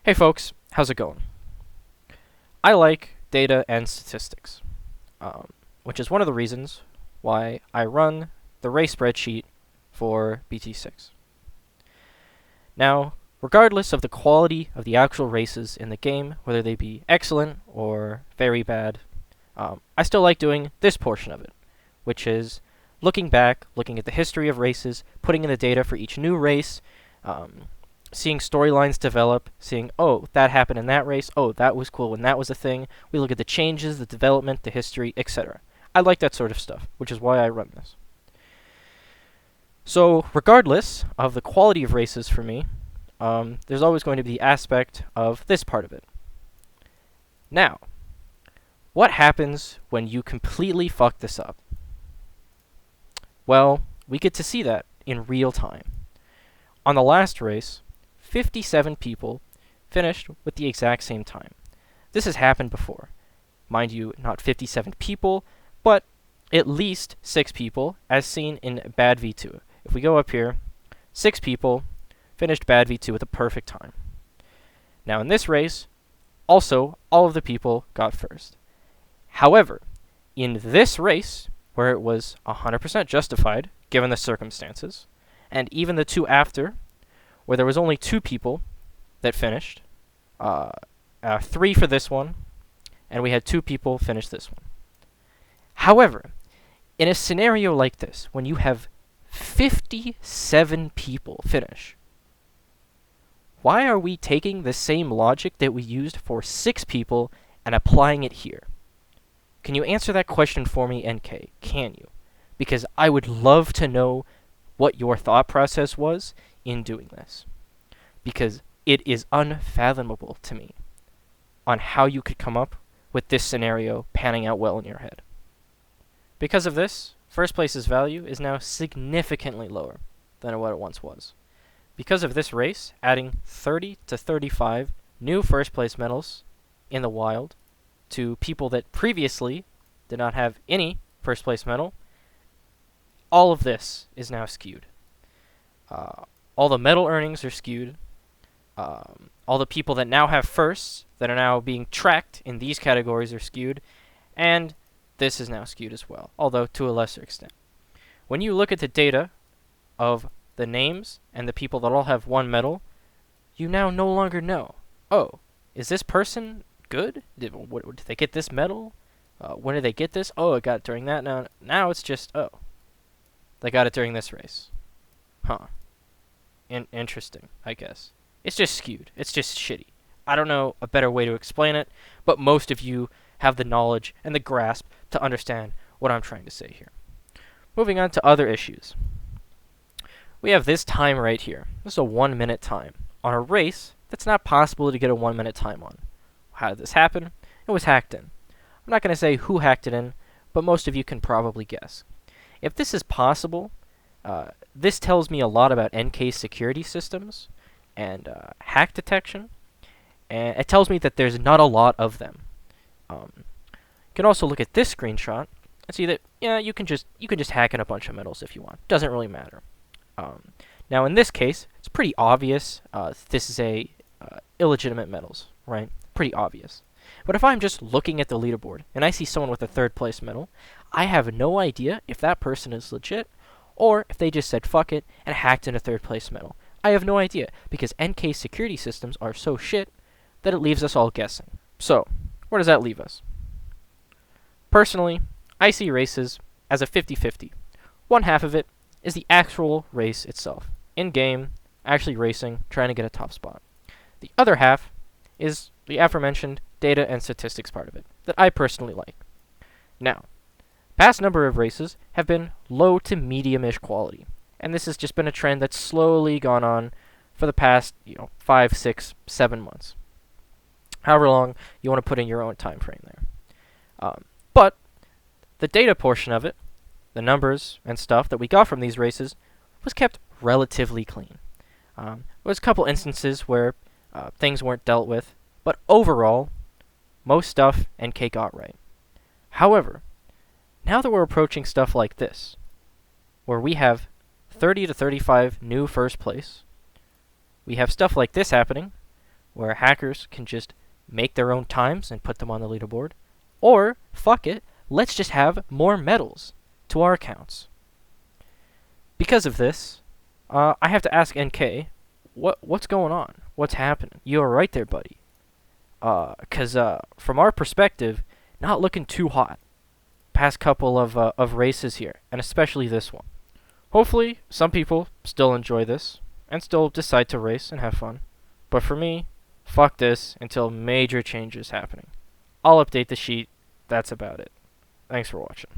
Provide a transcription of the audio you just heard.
Hey folks, how's it going? I like data and statistics, which is one of the reasons why I run the race spreadsheet for BT6. Now, regardless of the quality of the actual races in the game, whether they be excellent or very bad, I still like doing this portion of it, which is looking back, looking at the history of races, putting in the data for each new race, seeing storylines develop, seeing, oh, that happened in that race, oh, that was cool when that was a thing. We look at the changes, the development, the history, etc. I like that sort of stuff, which is why I run this. So, regardless of the quality of races for me, there's always going to be the aspect of this part of it. Now, what happens when you completely fuck this up? Well, we get to see that in real time. On the last race, 57 people finished with the exact same time. This has happened before. Mind you, not 57 people, but at least 6 people, as seen in Bad V2. If we go up here, 6 people finished Bad V2 with a perfect time. Now in this race, also, all of the people got first. However, in this race, where it was 100% justified, given the circumstances, and even the two after, where there was only 2 people that finished, 3 for this one, and we had 2 people finish this one. However, in a scenario like this, when you have 57 people finish, why are we taking the same logic that we used for 6 people and applying it here? Can you answer that question for me, NK? Can you? Because I would love to know what your thought process was in doing this. Because it is unfathomable to me on how you could come up with this scenario panning out well in your head. Because of this, first place's value is now significantly lower than what it once was. Because of this race, adding 30 to 35 new first place medals in the wild to people that previously did not have any first place medal, all of this is now skewed. All the medal earnings are skewed. All the people that now have firsts that are now being tracked in these categories are skewed. And this is now skewed as well, although to a lesser extent. When you look at the data of the names and the people that all have one medal, you now no longer know, oh, is this person good? Did they get this medal? When did they get this? Oh, I got it during that. Now it's just, oh, they got it during this race. Huh. Interesting, I guess. It's just skewed. It's just shitty. I don't know a better way to explain it, but most of you have the knowledge and the grasp to understand what I'm trying to say here. Moving on to other issues. We have this time right here. This is a 1-minute time on a race that's not possible to get a 1-minute time on. How did this happen? It was hacked in. I'm not going to say who hacked it in, but most of you can probably guess. If this is possible, this tells me a lot about NK security systems and hack detection, and it tells me that there's not a lot of them. You can also look at this screenshot and see that you can just hack in a bunch of medals if you want. Doesn't really matter. Now in this case, it's pretty obvious this is a illegitimate medals, right? Pretty obvious. But if I'm just looking at the leaderboard and I see someone with a 3rd place medal, I have no idea if that person is legit or if they just said fuck it and hacked in a 3rd place medal. I have no idea because NK security systems are so shit that it leaves us all guessing. So, where does that leave us? Personally, I see races as a 50-50. One half of it is the actual race itself. In-game, actually racing, trying to get a top spot. The other half is the aforementioned data and statistics part of it, that I personally like. Now, past number of races have been low to medium-ish quality, and this has just been a trend that's slowly gone on for the past, 5, 6, 7 months. However long you want to put in your own time frame there. But the data portion of it, the numbers and stuff that we got from these races, was kept relatively clean. There was a couple instances where things weren't dealt with, but overall, most stuff NK got right. However, now that we're approaching stuff like this, where we have 30 to 35 new first place, we have stuff like this happening, where hackers can just make their own times and put them on the leaderboard, or fuck it, let's just have more medals to our accounts. Because of this, I have to ask NK, what's going on? What's happening? You all right there, buddy? 'Cause from our perspective, not looking too hot. Past couple of races here, and especially this one. Hopefully, some people still enjoy this and still decide to race and have fun. But for me, fuck this until major changes happening. I'll update the sheet. That's about it. Thanks for watching.